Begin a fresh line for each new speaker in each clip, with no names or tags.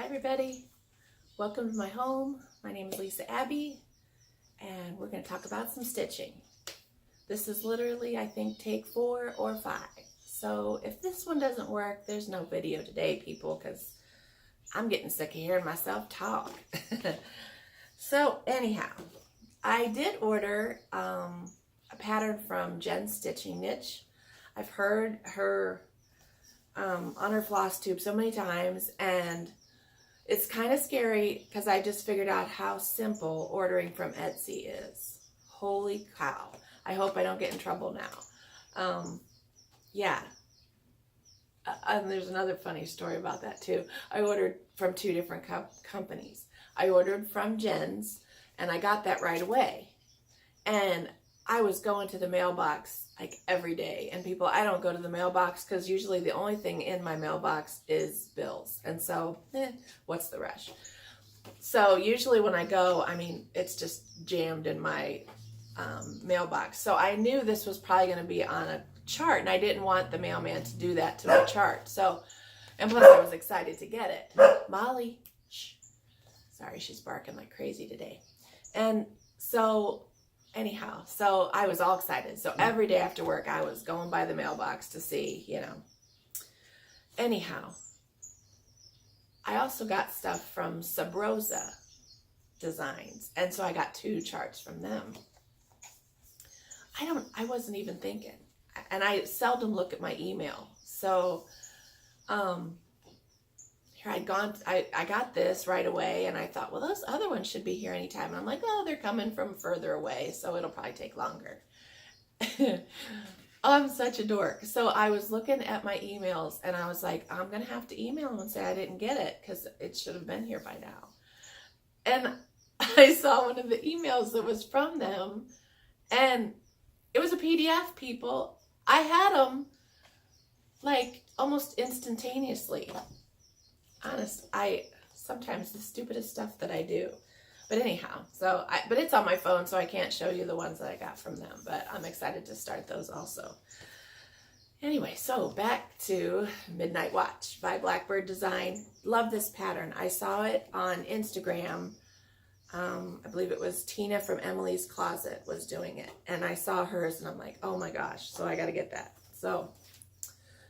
everybody, welcome to my home. My name is Lisa Abbey and we're going to talk about some stitching. This is literally, I think, take 4 or 5. So if this one doesn't work, there's no video today, people, because I'm getting sick of hearing myself talk. So anyhow, I did order a pattern from Jen's Stitching Niche. I've heard her on her Flosstube so many times, and it's kind of scary because I just figured out how simple ordering from Etsy is. Holy cow. I hope I don't get in trouble now. Yeah. And there's another funny story about that too. I ordered from 2 different companies. I ordered from Jen's and I got that right away. And I was going to the mailbox like every day, and people, I don't go to the mailbox because usually the only thing in my mailbox is bills, and so what's the rush? So usually when I go, I mean, it's just jammed in my mailbox. So I knew this was probably going to be on a chart, and I didn't want the mailman to do that to my chart. So, and plus I was excited to get it. Molly, shh. Sorry, she's barking like crazy today. And so anyhow, so I was all excited. So every day after work, I was going by the mailbox to see, you know. Anyhow, I also got stuff from Sub Rosa Designs. And so I got 2 charts from them. I wasn't even thinking. And I seldom look at my email. So, here I got this right away, and I thought, well, those other ones should be here anytime. And I'm like, oh, they're coming from further away, so it'll probably take longer. I'm such a dork. So I was looking at my emails, and I was like, I'm going to have to email them and say I didn't get it because it should have been here by now. And I saw one of the emails that was from them, and it was a PDF, people. I had them like almost instantaneously. Honest, sometimes the stupidest stuff that I do. But anyhow, but it's on my phone, so I can't show you the ones that I got from them, but I'm excited to start those also. Anyway, so back to Midnight Watch by Blackbird Design. Love this pattern. I saw it on Instagram. I believe it was Tina from Emily's Closet was doing it, and I saw hers, and I'm like, oh my gosh, so I got to get that. So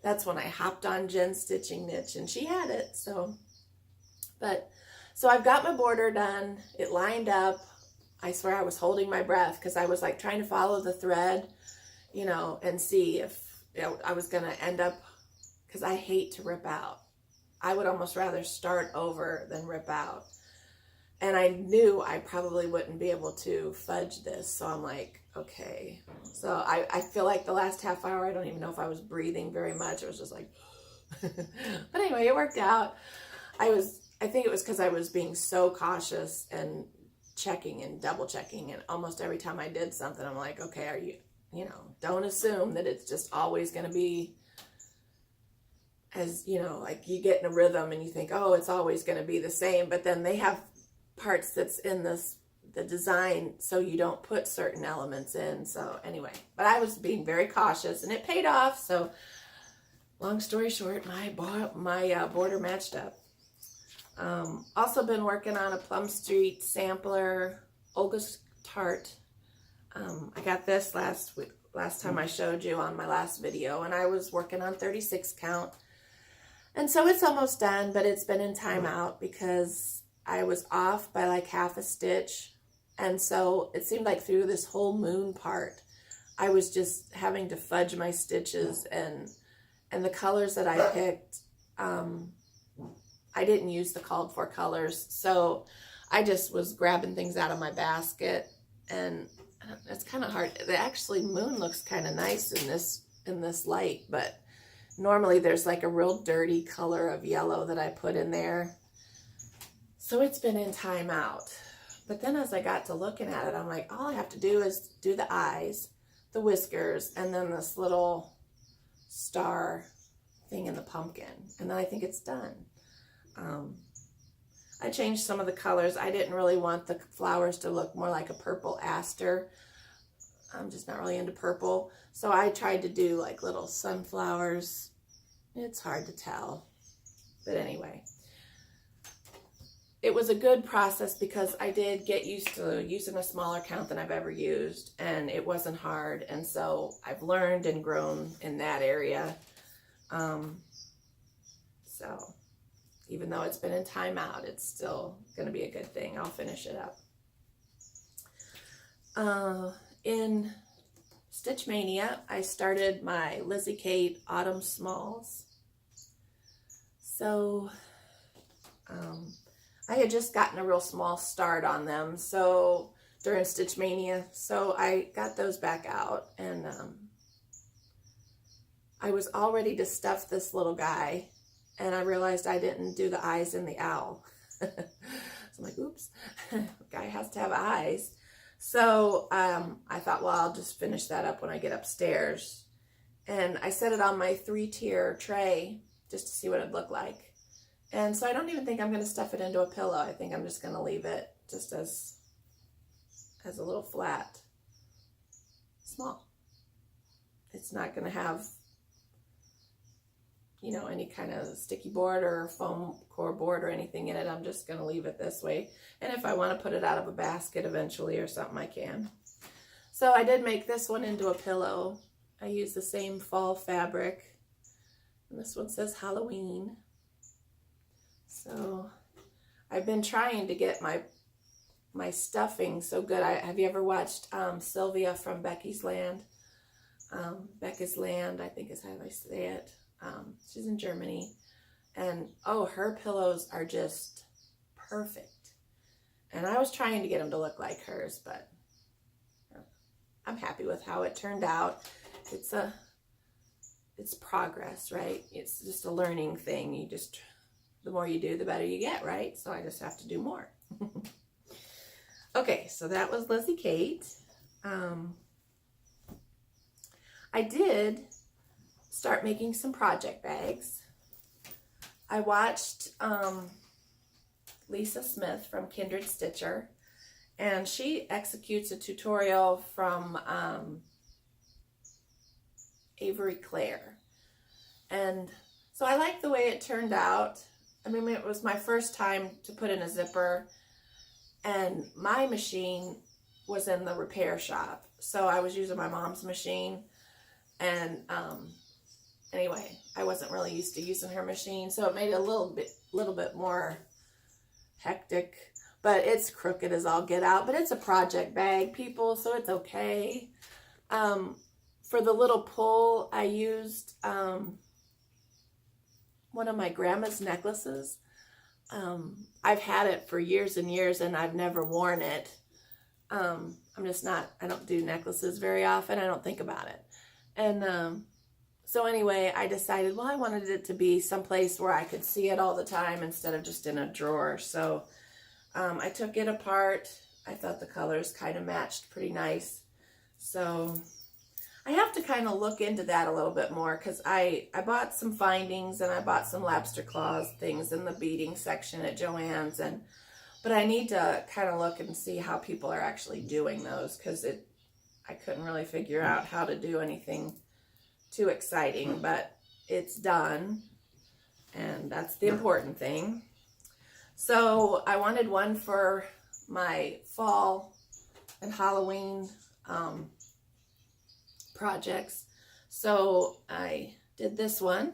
that's when I hopped on Jen's Stitching Niche, and she had it. So I've got my border done. It lined up. I swear I was holding my breath because I was like trying to follow the thread, you know, and see if I was going to end up, because I hate to rip out. I would almost rather start over than rip out. And I knew I probably wouldn't be able to fudge this. So I'm like, okay. So I feel like the last half hour, I don't even know if I was breathing very much. It was just like, but anyway, it worked out. I think it was because I was being so cautious and checking and double checking. And almost every time I did something, I'm like, okay, don't assume that it's just always going to be as, like you get in a rhythm and you think, oh, it's always going to be the same. But then they have parts that's in the design, so you don't put certain elements in. So anyway, but I was being very cautious, and it paid off. So long story short, my border matched up. Also been working on a Plum Street sampler, Olga's Tart. I got this last time I showed you on my last video, and I was working on 36 count, and so it's almost done, but it's been in timeout because I was off by like half a stitch. And so it seemed like through this whole moon part, I was just having to fudge my stitches, and the colors that I picked, I didn't use the called for colors. So I just was grabbing things out of my basket, and it's kind of hard. Actually, moon looks kind of nice in this light, but normally there's like a real dirty color of yellow that I put in there. So it's been in timeout. But then as I got to looking at it, I'm like, all I have to do is do the eyes, the whiskers, and then this little star thing in the pumpkin. And then I think it's done. I changed some of the colors. I didn't really want the flowers to look more like a purple aster. I'm just not really into purple. So I tried to do like little sunflowers. It's hard to tell. But anyway. it was a good process because I did get used to using a smaller count than I've ever used, and it wasn't hard. And so I've learned and grown in that area. So even though it's been in timeout, it's still going to be a good thing. I'll finish it up. In Stitch Mania, I started my Lizzie Kate Autumn Smalls. So I had just gotten a real small start on them during Stitch Mania, so I got those back out, and I was all ready to stuff this little guy, and I realized I didn't do the eyes in the owl. So I'm like, oops, guy has to have eyes. So I thought, well, I'll just finish that up when I get upstairs. And I set it on my 3-tier tray just to see what it'd look like. And so I don't even think I'm going to stuff it into a pillow. I think I'm just going to leave it just as a little flat small. It's not going to have, you know, any kind of sticky board or foam core board or anything in it. I'm just going to leave it this way. And if I want to put it out of a basket eventually or something, I can. So I did make this one into a pillow. I used the same fall fabric. And this one says Halloween. So I've been trying to get my stuffing so good. Have you ever watched Sylvia from Becky's Land? Becca's Land, I think is how I say it. She's in Germany, and oh, her pillows are just perfect. And I was trying to get them to look like hers, but I'm happy with how it turned out. It's progress, right? It's just a learning thing. The more you do, the better you get, right? So I just have to do more. Okay, so that was Lizzie Kate. I did start making some project bags. I watched Lisa Smith from Kindred Stitcher, and she executes a tutorial from Avery Clare. And so I like the way it turned out. I mean, it was my first time to put in a zipper, and my machine was in the repair shop. So I was using my mom's machine, and anyway, I wasn't really used to using her machine, so it made it a little bit more hectic. But it's crooked as all get out. But it's a project bag, people, so it's okay. For the little pull, I used one of my grandma's necklaces. I've had it for years and years, and I've never worn it. I don't do necklaces very often. I don't think about it. And so anyway, I decided, well, I wanted it to be someplace where I could see it all the time instead of just in a drawer. So I took it apart. I thought the colors kind of matched pretty nice. So I have to kind of look into that a little bit more, because I bought some findings, and I bought some lobster claws things in the beading section at Joann's, but I need to kind of look and see how people are actually doing those, because I couldn't really figure out how to do anything too exciting, but it's done, and that's the important thing. So I wanted one for my fall and Halloween projects. So I did this one.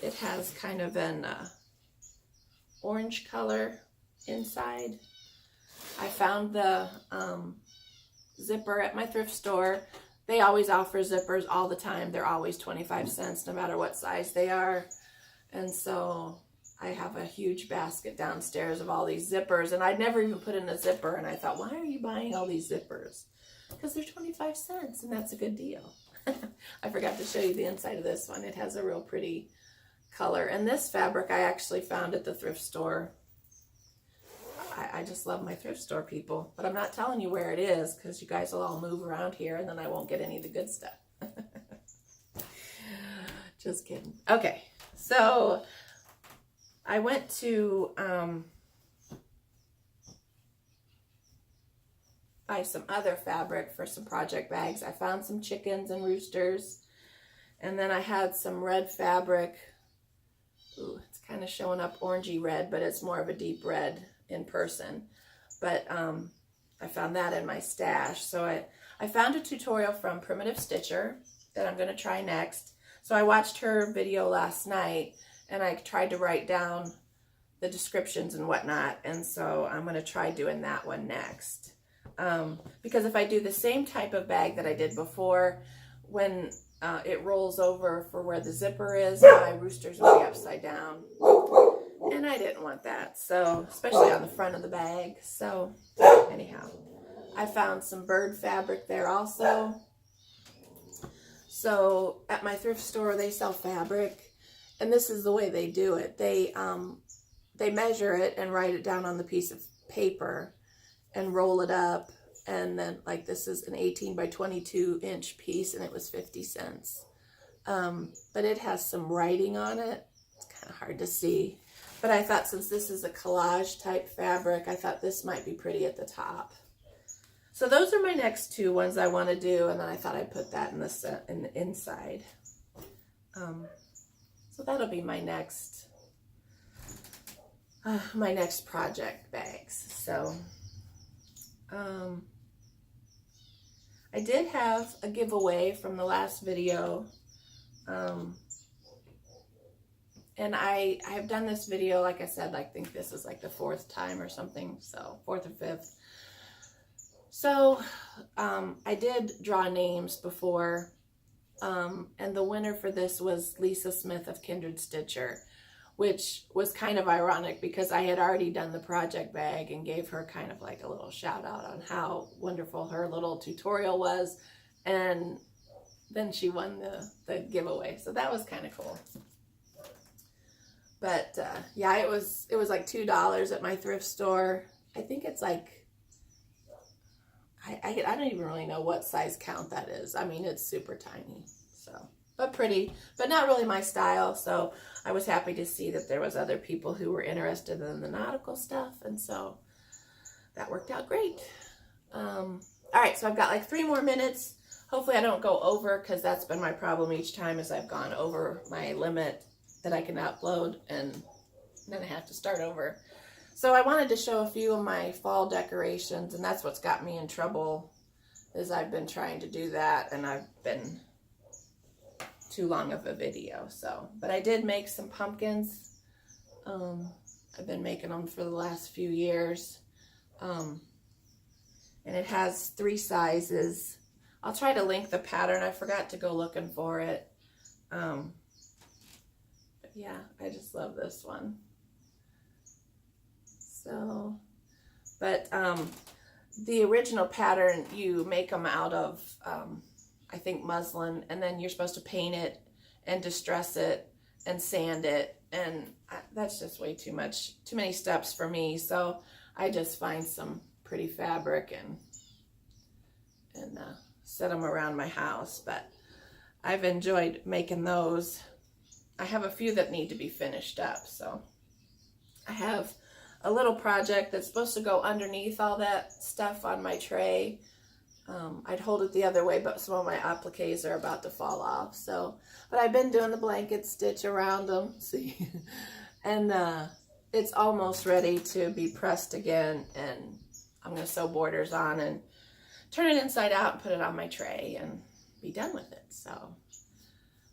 It has kind of an orange color inside. I found the zipper at my thrift store. They always offer zippers all the time. They're always 25 cents no matter what size they are. And so I have a huge basket downstairs of all these zippers, and I'd never even put in a zipper, and I thought, why are you buying all these zippers? Because they're 25 cents, and that's a good deal. I forgot to show you the inside of this one. It has a real pretty color. And this fabric I actually found at the thrift store. I just love my thrift store, people. But I'm not telling you where it is, because you guys will all move around here, and then I won't get any of the good stuff. Just kidding. Okay, so I went to buy some other fabric for some project bags. I found some chickens and roosters, and then I had some red fabric. Ooh, it's kind of showing up orangey red, but it's more of a deep red in person. But I found that in my stash. So I found a tutorial from Primitive Stitcher that I'm going to try next. So I watched her video last night, and I tried to write down the descriptions and whatnot, and so I'm going to try doing that one next. Because if I do the same type of bag that I did before, when it rolls over for where the zipper is, my roosters will be upside down, and I didn't want that, so especially on the front of the bag. So anyhow, I found some bird fabric there also. So at my thrift store, they sell fabric, and this is the way they do it. They measure it and write it down on the piece of paper and roll it up, and then, like, this is an 18 by 22 inch piece, and it was 50 cents. But it has some writing on it. It's kind of hard to see, but I thought since this is a collage type fabric, I thought this might be pretty at the top. So those are my next two ones I want to do, and then I thought I'd put that in the inside. So that'll be my next project bags. So I did have a giveaway from the last video, and I have done this video, like I said, I think this is like the 4th time or something, so 4th or 5th. So I did draw names before, and the winner for this was Lisa Smith of Kindred Stitcher, which was kind of ironic because I had already done the project bag and gave her kind of like a little shout out on how wonderful her little tutorial was, and then she won the giveaway, so that was kind of cool. But yeah, it was like $2 at my thrift store. I think it's like, I don't even really know what size count that is. I mean, it's super tiny, so, but pretty, but not really my style. So I was happy to see that there was other people who were interested in the nautical stuff, and so that worked out great. All right, so I've got like 3 more minutes. Hopefully I don't go over, because that's been my problem each time, is I've gone over my limit that I can upload, and then I have to start over. So I wanted to show a few of my fall decorations, and that's what's got me in trouble, is I've been trying to do that, and I've been too long of a video. So, but I did make some pumpkins. I've been making them for the last few years, and it has 3 sizes. I'll try to link the pattern. I forgot to go looking for it. But yeah, I just love this one. So, but the original pattern, you make them out of, I think, muslin, and then you're supposed to paint it and distress it and sand it, and that's just way too many steps for me. So I just find some pretty fabric and set them around my house. But I've enjoyed making those. I have a few that need to be finished up. So I have a little project that's supposed to go underneath all that stuff on my tray. I'd hold it the other way, but some of my appliques are about to fall off. So, but I've been doing the blanket stitch around them, see, and it's almost ready to be pressed again. And I'm going to sew borders on and turn it inside out and put it on my tray and be done with it. So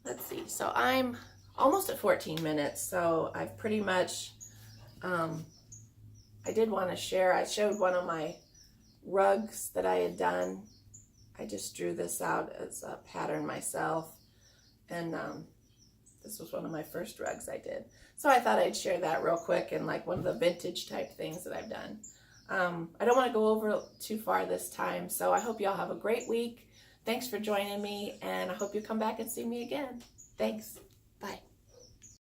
let's see. So I'm almost at 14 minutes. So I've pretty much, I did want to share, I showed one of my rugs that I had done. I just drew this out as a pattern myself, and this was one of my first rugs I did. So I thought I'd share that real quick, and like one of the vintage type things that I've done. I don't want to go over too far this time, so I hope y'all have a great week. Thanks for joining me, and I hope you come back and see me again. Thanks.